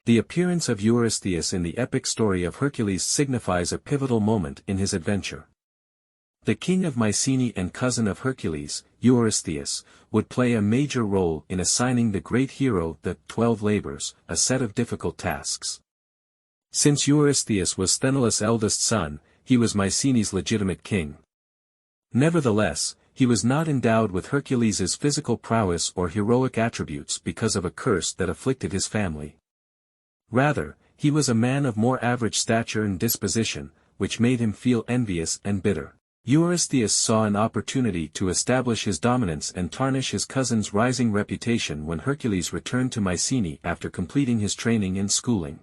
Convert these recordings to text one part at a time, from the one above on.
The appearance of Eurystheus in the epic story of Hercules signifies a pivotal moment in his adventure. The king of Mycenae and cousin of Hercules, Eurystheus, would play a major role in assigning the great hero the 12 labors, a set of difficult tasks. Since Eurystheus was Sthenelus' eldest son, he was Mycenae's legitimate king. Nevertheless, he was not endowed with Hercules' physical prowess or heroic attributes because of a curse that afflicted his family. Rather, he was a man of more average stature and disposition, which made him feel envious and bitter. Eurystheus saw an opportunity to establish his dominance and tarnish his cousin's rising reputation when Hercules returned to Mycenae after completing his training and schooling.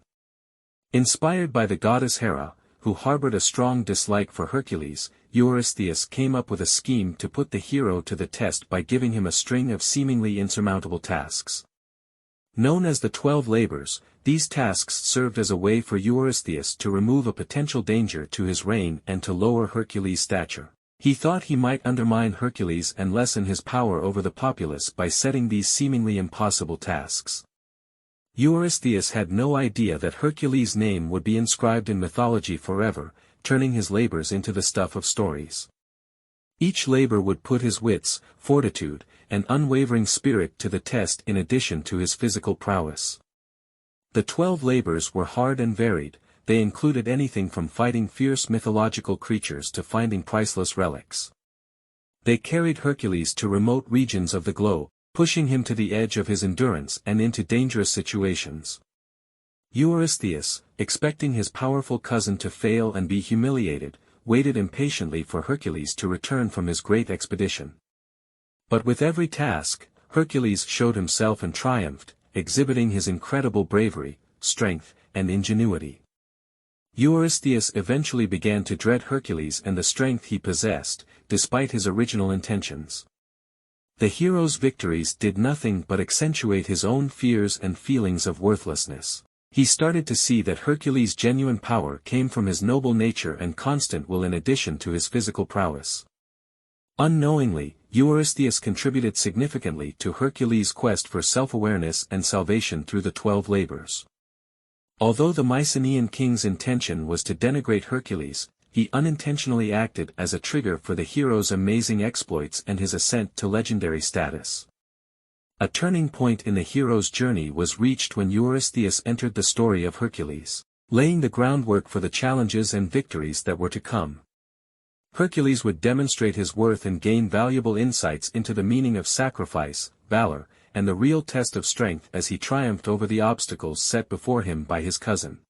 Inspired by the goddess Hera, who harbored a strong dislike for Hercules, Eurystheus came up with a scheme to put the hero to the test by giving him a string of seemingly insurmountable tasks. Known as the 12 labors, these tasks served as a way for Eurystheus to remove a potential danger to his reign and to lower Hercules' stature. He thought he might undermine Hercules and lessen his power over the populace by setting these seemingly impossible tasks. Eurystheus had no idea that Hercules' name would be inscribed in mythology forever, turning his labors into the stuff of stories. Each labor would put his wits, fortitude, and unwavering spirit to the test in addition to his physical prowess. The 12 labors were hard and varied. They included anything from fighting fierce mythological creatures to finding priceless relics. They carried Hercules to remote regions of the globe, pushing him to the edge of his endurance and into dangerous situations. Eurystheus, expecting his powerful cousin to fail and be humiliated, waited impatiently for Hercules to return from his great expedition. But with every task, Hercules showed himself and triumphed, exhibiting his incredible bravery, strength, and ingenuity. Eurystheus eventually began to dread Hercules and the strength he possessed, despite his original intentions. The hero's victories did nothing but accentuate his own fears and feelings of worthlessness. He started to see that Hercules' genuine power came from his noble nature and constant will in addition to his physical prowess. Unknowingly, Eurystheus contributed significantly to Hercules' quest for self-awareness and salvation through the 12 labors. Although the Mycenaean king's intention was to denigrate Hercules, he unintentionally acted as a trigger for the hero's amazing exploits and his ascent to legendary status. A turning point in the hero's journey was reached when Eurystheus entered the story of Hercules, laying the groundwork for the challenges and victories that were to come. Hercules would demonstrate his worth and gain valuable insights into the meaning of sacrifice, valor, and the real test of strength as he triumphed over the obstacles set before him by his cousin.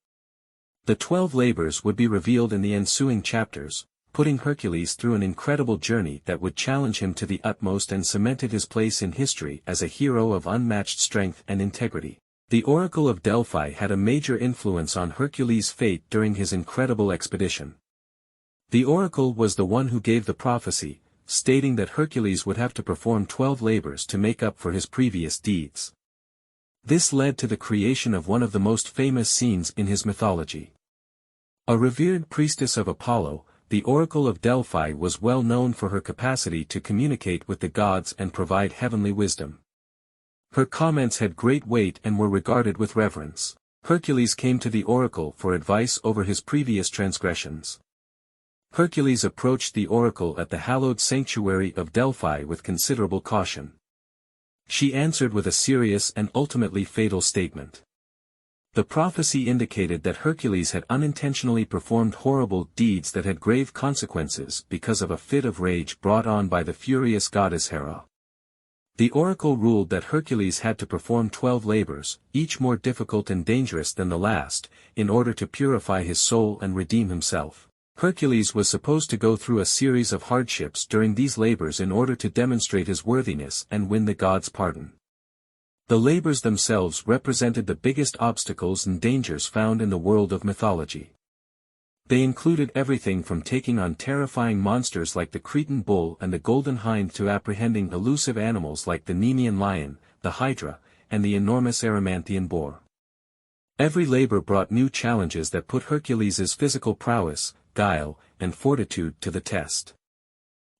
The 12 labors would be revealed in the ensuing chapters, putting Hercules through an incredible journey that would challenge him to the utmost and cemented his place in history as a hero of unmatched strength and integrity. The Oracle of Delphi had a major influence on Hercules' fate during his incredible expedition. The oracle was the one who gave the prophecy, stating that Hercules would have to perform 12 labors to make up for his previous deeds. This led to the creation of one of the most famous scenes in his mythology. A revered priestess of Apollo, the Oracle of Delphi was well known for her capacity to communicate with the gods and provide heavenly wisdom. Her comments had great weight and were regarded with reverence. Hercules came to the oracle for advice over his previous transgressions. Hercules approached the oracle at the hallowed sanctuary of Delphi with considerable caution. She answered with a serious and ultimately fatal statement. The prophecy indicated that Hercules had unintentionally performed horrible deeds that had grave consequences because of a fit of rage brought on by the furious goddess Hera. The oracle ruled that Hercules had to perform 12 labors, each more difficult and dangerous than the last, in order to purify his soul and redeem himself. Hercules was supposed to go through a series of hardships during these labors in order to demonstrate his worthiness and win the gods' pardon. The labors themselves represented the biggest obstacles and dangers found in the world of mythology. They included everything from taking on terrifying monsters like the Cretan bull and the golden hind to apprehending elusive animals like the Nemean lion, the hydra, and the enormous Erymanthian boar. Every labor brought new challenges that put Hercules' physical prowess, guile, and fortitude to the test.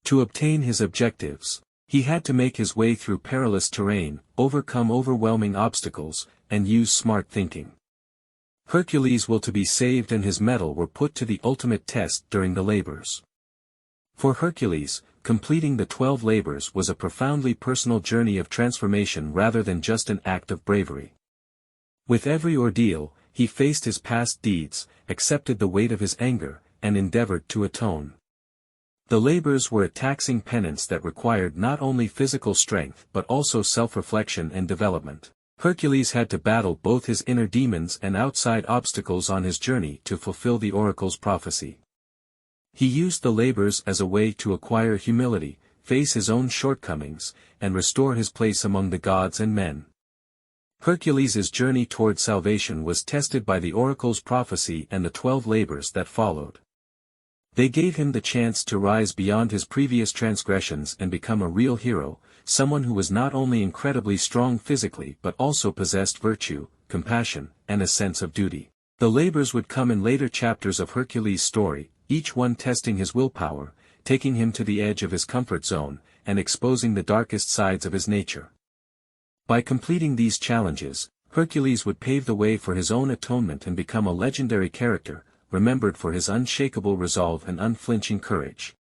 To obtain his objectives, he had to make his way through perilous terrain, overcome overwhelming obstacles, and use smart thinking. Hercules will to be saved and his mettle were put to the ultimate test during the labors. For Hercules, completing the 12 labors was a profoundly personal journey of transformation rather than just an act of bravery. With every ordeal, he faced his past deeds, accepted the weight of his anger, and endeavored to atone. The labors were a taxing penance that required not only physical strength but also self-reflection and development. Hercules had to battle both his inner demons and outside obstacles on his journey to fulfill the oracle's prophecy. He used the labors as a way to acquire humility, face his own shortcomings, and restore his place among the gods and men. Hercules' journey toward salvation was tested by the oracle's prophecy and the 12 labors that followed. They gave him the chance to rise beyond his previous transgressions and become a real hero, someone who was not only incredibly strong physically but also possessed virtue, compassion, and a sense of duty. The labors would come in later chapters of Hercules' story, each one testing his willpower, taking him to the edge of his comfort zone, and exposing the darkest sides of his nature. By completing these challenges, Hercules would pave the way for his own atonement and become a legendary character, remembered for his unshakable resolve and unflinching courage.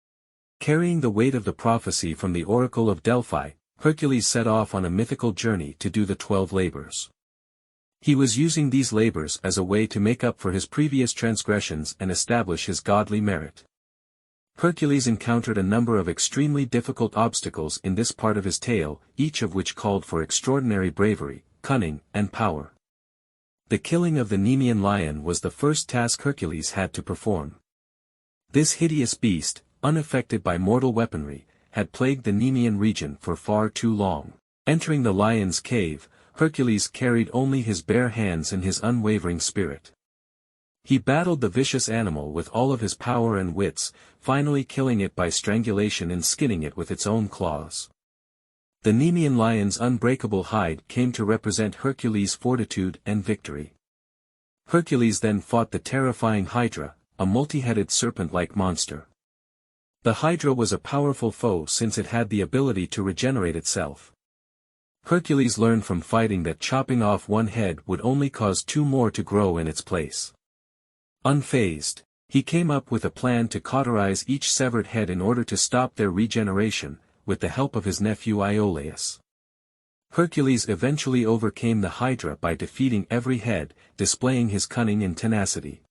Carrying the weight of the prophecy from the Oracle of Delphi, Hercules set off on a mythical journey to do the 12 labors. He was using these labors as a way to make up for his previous transgressions and establish his godly merit. Hercules encountered a number of extremely difficult obstacles in this part of his tale, each of which called for extraordinary bravery, cunning, and power. The killing of the Nemean lion was the first task Hercules had to perform. This hideous beast, unaffected by mortal weaponry, had plagued the Nemean region for far too long. Entering the lion's cave, Hercules carried only his bare hands and his unwavering spirit. He battled the vicious animal with all of his power and wits, finally killing it by strangulation and skinning it with its own claws. The Nemean lion's unbreakable hide came to represent Hercules' fortitude and victory. Hercules then fought the terrifying Hydra, a multi-headed serpent-like monster. The Hydra was a powerful foe since it had the ability to regenerate itself. Hercules learned from fighting that chopping off one head would only cause 2 more to grow in its place. Unfazed, he came up with a plan to cauterize each severed head in order to stop their regeneration, with the help of his nephew Iolaus. Hercules eventually overcame the Hydra by defeating every head, displaying his cunning and tenacity.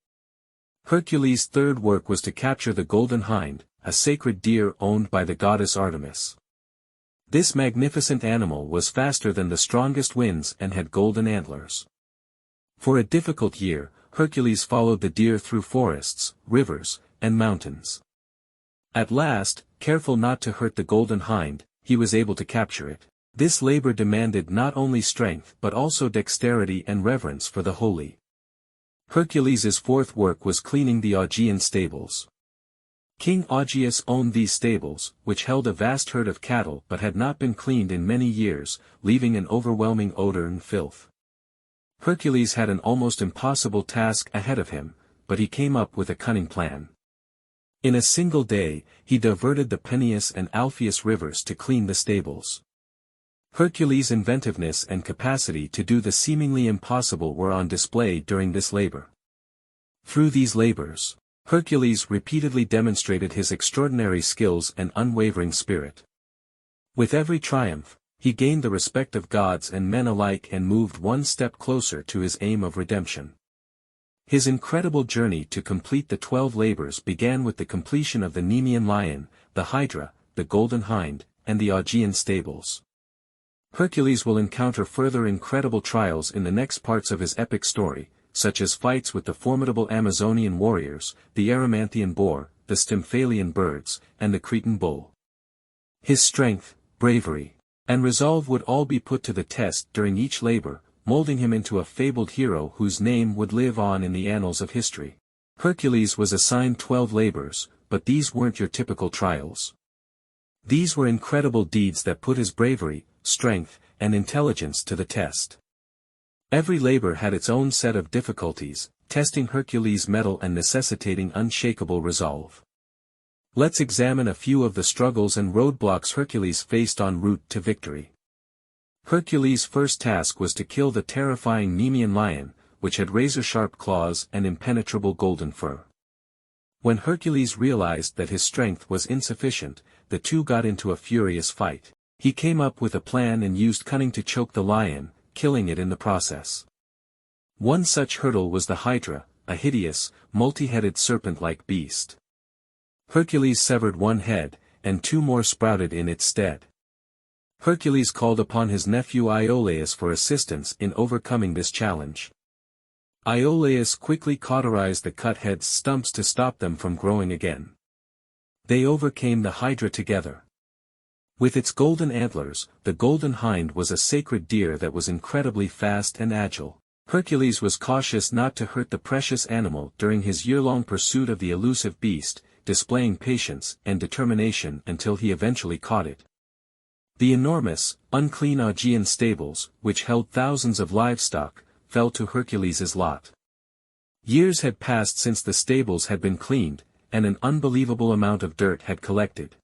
Hercules' third work was to capture the golden hind, a sacred deer owned by the goddess Artemis. This magnificent animal was faster than the strongest winds and had golden antlers. For a difficult year, Hercules followed the deer through forests, rivers, and mountains. At last, careful not to hurt the golden hind, he was able to capture it. This labor demanded not only strength but also dexterity and reverence for the holy. Hercules' fourth work was cleaning the Augean stables. King Augeas owned these stables, which held a vast herd of cattle but had not been cleaned in many years, leaving an overwhelming odor and filth. Hercules had an almost impossible task ahead of him, but he came up with a cunning plan. In a single day, he diverted the Peneus and Alpheus rivers to clean the stables. Hercules' inventiveness and capacity to do the seemingly impossible were on display during this labor. Through these labors, Hercules repeatedly demonstrated his extraordinary skills and unwavering spirit. With every triumph, he gained the respect of gods and men alike and moved one step closer to his aim of redemption. His incredible journey to complete the 12 labors began with the completion of the Nemean lion, the Hydra, the golden hind, and the Augean stables. Hercules will encounter further incredible trials in the next parts of his epic story, such as fights with the formidable Amazonian warriors, the Erymanthian boar, the Stymphalian birds, and the Cretan bull. His strength, bravery, and resolve would all be put to the test during each labor, molding him into a fabled hero whose name would live on in the annals of history. Hercules was assigned 12 labors, but these weren't your typical trials. These were incredible deeds that put his bravery, strength, and intelligence to the test. Every labor had its own set of difficulties, testing Hercules' mettle and necessitating unshakable resolve. Let's examine a few of the struggles and roadblocks Hercules faced en route to victory. Hercules' first task was to kill the terrifying Nemean lion, which had razor-sharp claws and impenetrable golden fur. When Hercules realized that his strength was insufficient, the two got into a furious fight. He came up with a plan and used cunning to choke the lion, killing it in the process. One such hurdle was the Hydra, a hideous, multi-headed serpent-like beast. Hercules severed one head, and two more sprouted in its stead. Hercules called upon his nephew Iolaus for assistance in overcoming this challenge. Iolaus quickly cauterized the cut-head stumps to stop them from growing again. They overcame the Hydra together. With its golden antlers, the golden hind was a sacred deer that was incredibly fast and agile. Hercules was cautious not to hurt the precious animal during his year-long pursuit of the elusive beast, displaying patience and determination until he eventually caught it. The enormous, unclean Augean stables, which held thousands of livestock, fell to Hercules' lot. Years had passed since the stables had been cleaned, and an unbelievable amount of dirt had collected.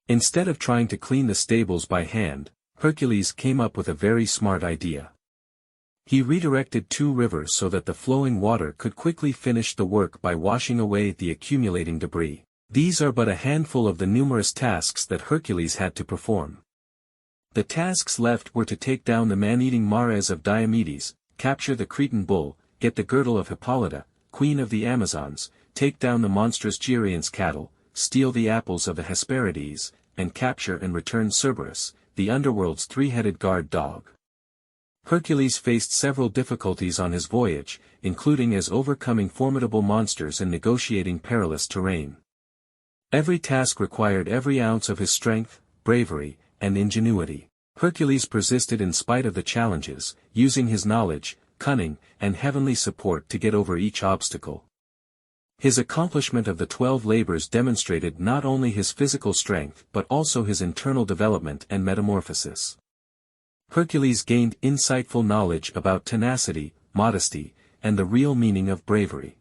Instead of trying to clean the stables by hand, Hercules came up with a very smart idea. He redirected two rivers so that the flowing water could quickly finish the work by washing away the accumulating debris. These are but a handful of the numerous tasks that Hercules had to perform. The tasks left were to take down the man-eating mares of Diomedes, capture the Cretan bull, get the girdle of Hippolyta, queen of the Amazons, take down the monstrous Gerion's cattle, steal the apples of the Hesperides, and capture and return Cerberus, the underworld's three-headed guard dog. Hercules faced several difficulties on his voyage, including as overcoming formidable monsters and negotiating perilous terrain. Every task required every ounce of his strength, bravery, and ingenuity. Hercules persisted in spite of the challenges, using his knowledge, cunning, and heavenly support to get over each obstacle. His accomplishment of the 12 labors demonstrated not only his physical strength but also his internal development and metamorphosis. Hercules gained insightful knowledge about tenacity, modesty, and the real meaning of bravery.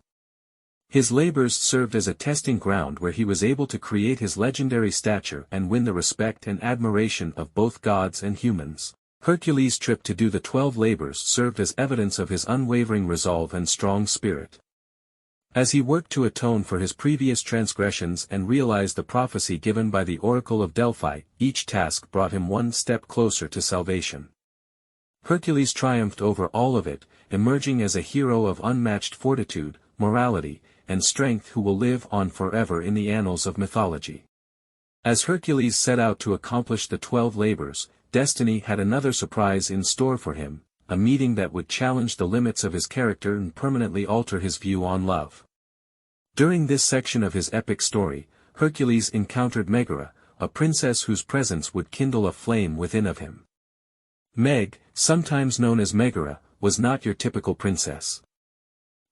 His labors served as a testing ground where he was able to create his legendary stature and win the respect and admiration of both gods and humans. Hercules' trip to do the 12 labors served as evidence of his unwavering resolve and strong spirit. As he worked to atone for his previous transgressions and realized the prophecy given by the Oracle of Delphi, each task brought him one step closer to salvation. Hercules triumphed over all of it, emerging as a hero of unmatched fortitude, morality, and strength who will live on forever in the annals of mythology. As Hercules set out to accomplish the 12 labors, destiny had another surprise in store for him, a meeting that would challenge the limits of his character and permanently alter his view on love. During this section of his epic story, Hercules encountered Megara, a princess whose presence would kindle a flame within of him. Meg, sometimes known as Megara, was not your typical princess.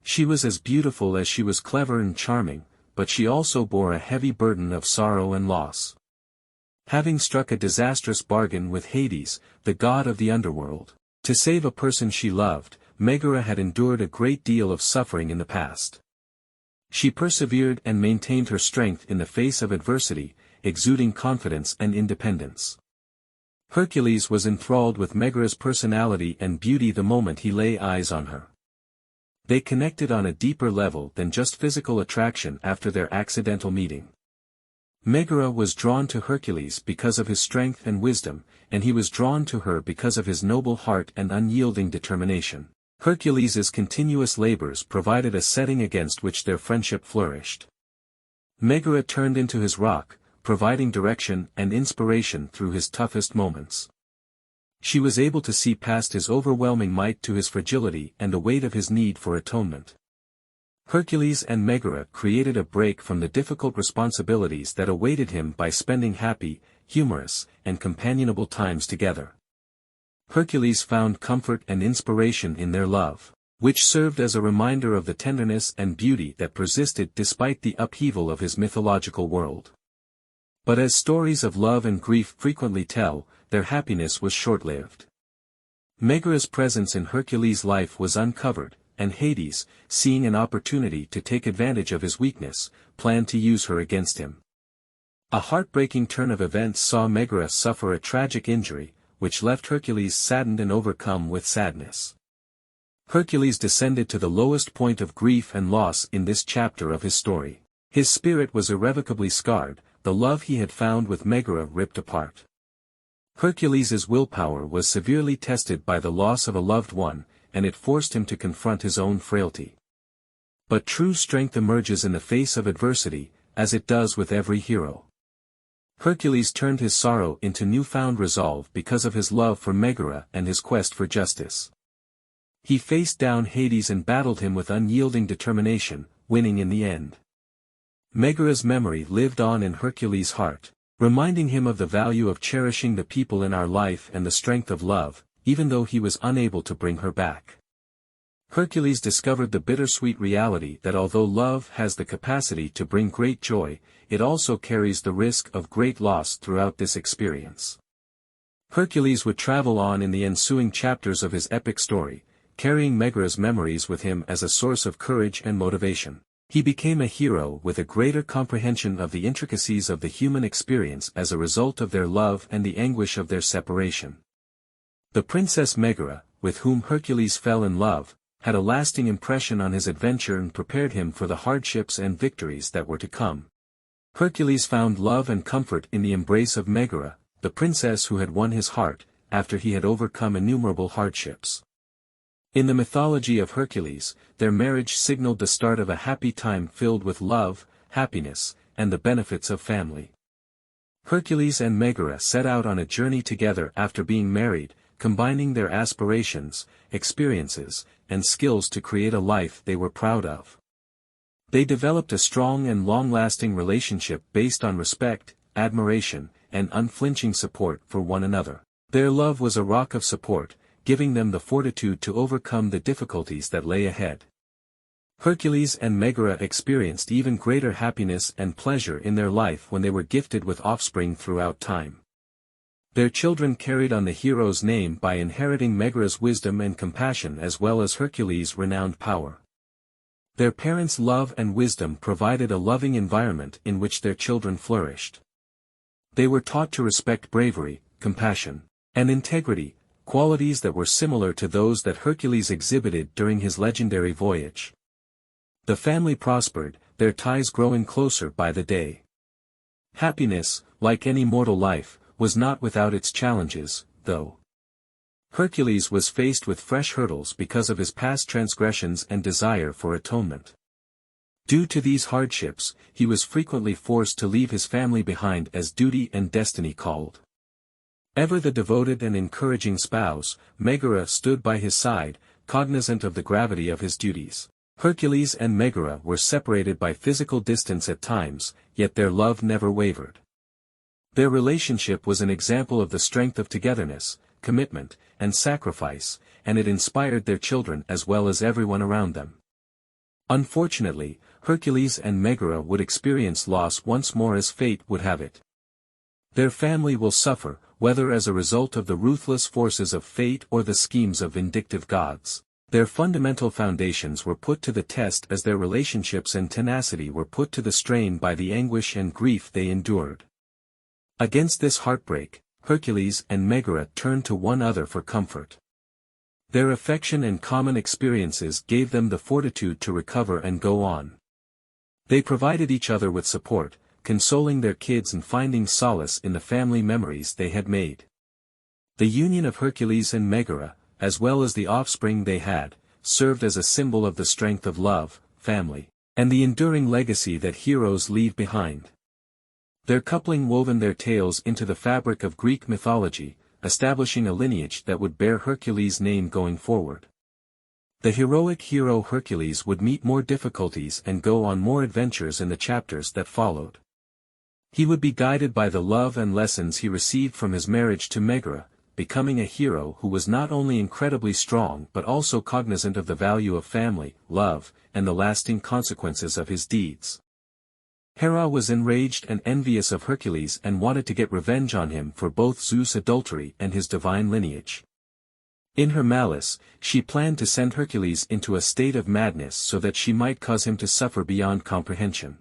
She was as beautiful as she was clever and charming, but she also bore a heavy burden of sorrow and loss. Having struck a disastrous bargain with Hades, the god of the underworld, to save a person she loved, Megara had endured a great deal of suffering in the past. She persevered and maintained her strength in the face of adversity, exuding confidence and independence. Hercules was enthralled with Megara's personality and beauty the moment he lay eyes on her. They connected on a deeper level than just physical attraction after their accidental meeting. Megara was drawn to Hercules because of his strength and wisdom, and he was drawn to her because of his noble heart and unyielding determination. Hercules' continuous labors provided a setting against which their friendship flourished. Megara turned into his rock, providing direction and inspiration through his toughest moments. She was able to see past his overwhelming might to his fragility and the weight of his need for atonement. Hercules and Megara created a break from the difficult responsibilities that awaited him by spending happy, humorous, and companionable times together. Hercules found comfort and inspiration in their love, which served as a reminder of the tenderness and beauty that persisted despite the upheaval of his mythological world. But as stories of love and grief frequently tell, their happiness was short-lived. Megara's presence in Hercules' life was uncovered, and Hades, seeing an opportunity to take advantage of his weakness, planned to use her against him. A heartbreaking turn of events saw Megara suffer a tragic injury, which left Hercules saddened and overcome with sadness. Hercules descended to the lowest point of grief and loss in this chapter of his story. His spirit was irrevocably scarred, the love he had found with Megara ripped apart. Hercules' willpower was severely tested by the loss of a loved one, and it forced him to confront his own frailty. But true strength emerges in the face of adversity, as it does with every hero. Hercules turned his sorrow into newfound resolve because of his love for Megara and his quest for justice. He faced down Hades and battled him with unyielding determination, winning in the end. Megara's memory lived on in Hercules' heart, reminding him of the value of cherishing the people in our life and the strength of love, even though he was unable to bring her back. Hercules discovered the bittersweet reality that although love has the capacity to bring great joy, it also carries the risk of great loss throughout this experience. Hercules would travel on in the ensuing chapters of his epic story, carrying Megara's memories with him as a source of courage and motivation. He became a hero with a greater comprehension of the intricacies of the human experience as a result of their love and the anguish of their separation. The princess Megara, with whom Hercules fell in love, had a lasting impression on his adventure and prepared him for the hardships and victories that were to come. Hercules found love and comfort in the embrace of Megara, the princess who had won his heart, after he had overcome innumerable hardships. In the mythology of Hercules, their marriage signaled the start of a happy time filled with love, happiness, and the benefits of family. Hercules and Megara set out on a journey together after being married, combining their aspirations, experiences, and skills to create a life they were proud of. They developed a strong and long-lasting relationship based on respect, admiration, and unflinching support for one another. Their love was a rock of support, giving them the fortitude to overcome the difficulties that lay ahead. Hercules and Megara experienced even greater happiness and pleasure in their life when they were gifted with offspring throughout time. Their children carried on the hero's name by inheriting Megara's wisdom and compassion as well as Hercules' renowned power. Their parents' love and wisdom provided a loving environment in which their children flourished. They were taught to respect bravery, compassion, and integrity, qualities that were similar to those that Hercules exhibited during his legendary voyage. The family prospered, their ties growing closer by the day. Happiness, like any mortal life, was not without its challenges, though. Hercules was faced with fresh hurdles because of his past transgressions and desire for atonement. Due to these hardships, he was frequently forced to leave his family behind as duty and destiny called. Ever the devoted and encouraging spouse, Megara stood by his side, cognizant of the gravity of his duties. Hercules and Megara were separated by physical distance at times, yet their love never wavered. Their relationship was an example of the strength of togetherness, commitment, and sacrifice, and it inspired their children as well as everyone around them. Unfortunately, Hercules and Megara would experience loss once more as fate would have it. Their family will suffer, whether as a result of the ruthless forces of fate or the schemes of vindictive gods. Their fundamental foundations were put to the test as their relationships and tenacity were put to the strain by the anguish and grief they endured. Against this heartbreak, Hercules and Megara turned to one another for comfort. Their affection and common experiences gave them the fortitude to recover and go on. They provided each other with support, consoling their kids and finding solace in the family memories they had made. The union of Hercules and Megara, as well as the offspring they had, served as a symbol of the strength of love, family, and the enduring legacy that heroes leave behind. Their coupling woven their tales into the fabric of Greek mythology, establishing a lineage that would bear Hercules' name going forward. The heroic hero Hercules would meet more difficulties and go on more adventures in the chapters that followed. He would be guided by the love and lessons he received from his marriage to Megara, becoming a hero who was not only incredibly strong but also cognizant of the value of family, love, and the lasting consequences of his deeds. Hera was enraged and envious of Hercules and wanted to get revenge on him for both Zeus' adultery and his divine lineage. In her malice, she planned to send Hercules into a state of madness so that she might cause him to suffer beyond comprehension.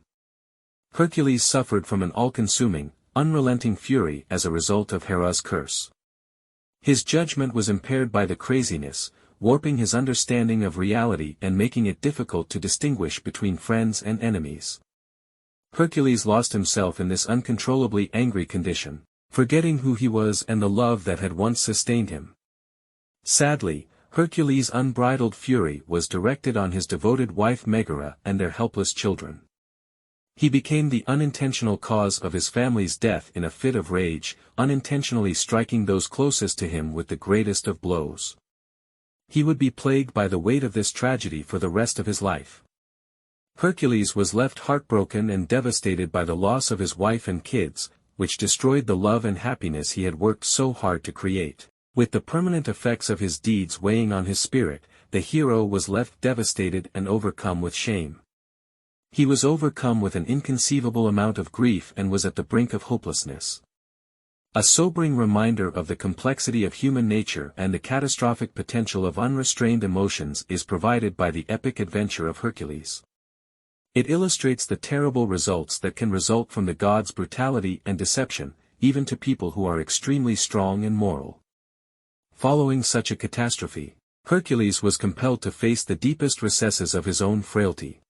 Hercules suffered from an all-consuming, unrelenting fury as a result of Hera's curse. His judgment was impaired by the craziness, warping his understanding of reality and making it difficult to distinguish between friends and enemies. Hercules lost himself in this uncontrollably angry condition, forgetting who he was and the love that had once sustained him. Sadly, Hercules' unbridled fury was directed on his devoted wife Megara and their helpless children. He became the unintentional cause of his family's death in a fit of rage, unintentionally striking those closest to him with the greatest of blows. He would be plagued by the weight of this tragedy for the rest of his life. Hercules was left heartbroken and devastated by the loss of his wife and kids, which destroyed the love and happiness he had worked so hard to create. With the permanent effects of his deeds weighing on his spirit, the hero was left devastated and overcome with shame. He was overcome with an inconceivable amount of grief and was at the brink of hopelessness. A sobering reminder of the complexity of human nature and the catastrophic potential of unrestrained emotions is provided by the epic adventure of Hercules. It illustrates the terrible results that can result from the gods' brutality and deception, even to people who are extremely strong and moral. Following such a catastrophe, Hercules was compelled to face the deepest recesses of his own frailty.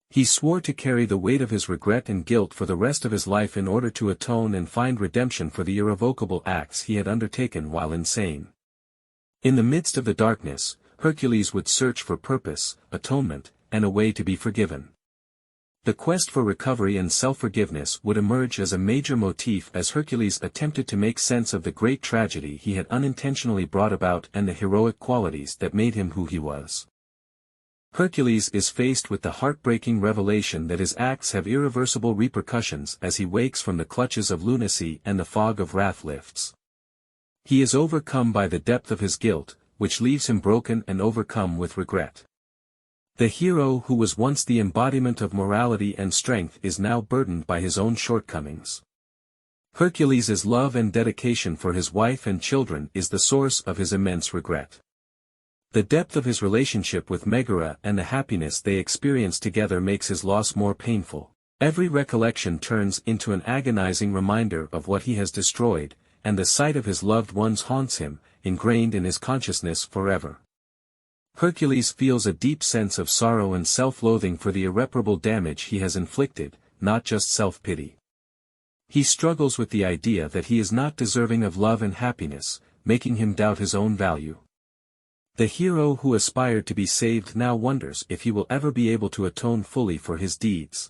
He swore to carry the weight of his regret and guilt for the rest of his life in order to atone and find redemption for the irrevocable acts he had undertaken while insane. In the midst of the darkness, Hercules would search for purpose, atonement, and a way to be forgiven. The quest for recovery and self-forgiveness would emerge as a major motif as Hercules attempted to make sense of the great tragedy he had unintentionally brought about and the heroic qualities that made him who he was. Hercules is faced with the heartbreaking revelation that his acts have irreversible repercussions as he wakes from the clutches of lunacy and the fog of wrath lifts. He is overcome by the depth of his guilt, which leaves him broken and overcome with regret. The hero who was once the embodiment of morality and strength is now burdened by his own shortcomings. Hercules' love and dedication for his wife and children is the source of his immense regret. The depth of his relationship with Megara and the happiness they experience together makes his loss more painful. Every recollection turns into an agonizing reminder of what he has destroyed, and the sight of his loved ones haunts him, ingrained in his consciousness forever. Hercules feels a deep sense of sorrow and self-loathing for the irreparable damage he has inflicted, not just self-pity. He struggles with the idea that he is not deserving of love and happiness, making him doubt his own value. The hero who aspired to be saved now wonders if he will ever be able to atone fully for his deeds.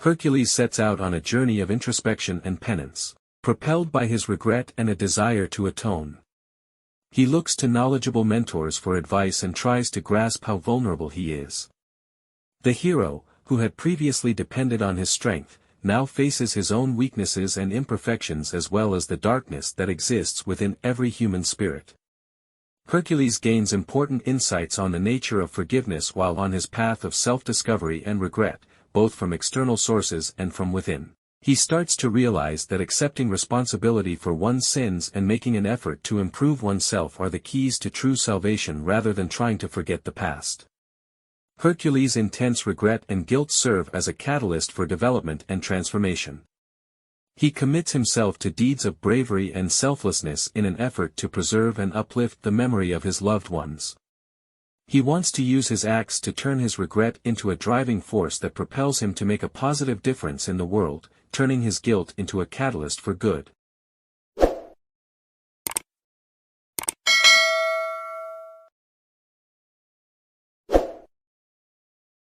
Hercules sets out on a journey of introspection and penance, propelled by his regret and a desire to atone. He looks to knowledgeable mentors for advice and tries to grasp how vulnerable he is. The hero, who had previously depended on his strength, now faces his own weaknesses and imperfections as well as the darkness that exists within every human spirit. Hercules gains important insights on the nature of forgiveness while on his path of self-discovery and regret, both from external sources and from within. He starts to realize that accepting responsibility for one's sins and making an effort to improve oneself are the keys to true salvation rather than trying to forget the past. Hercules' intense regret and guilt serve as a catalyst for development and transformation. He commits himself to deeds of bravery and selflessness in an effort to preserve and uplift the memory of his loved ones. He wants to use his acts to turn his regret into a driving force that propels him to make a positive difference in the world, turning his guilt into a catalyst for good.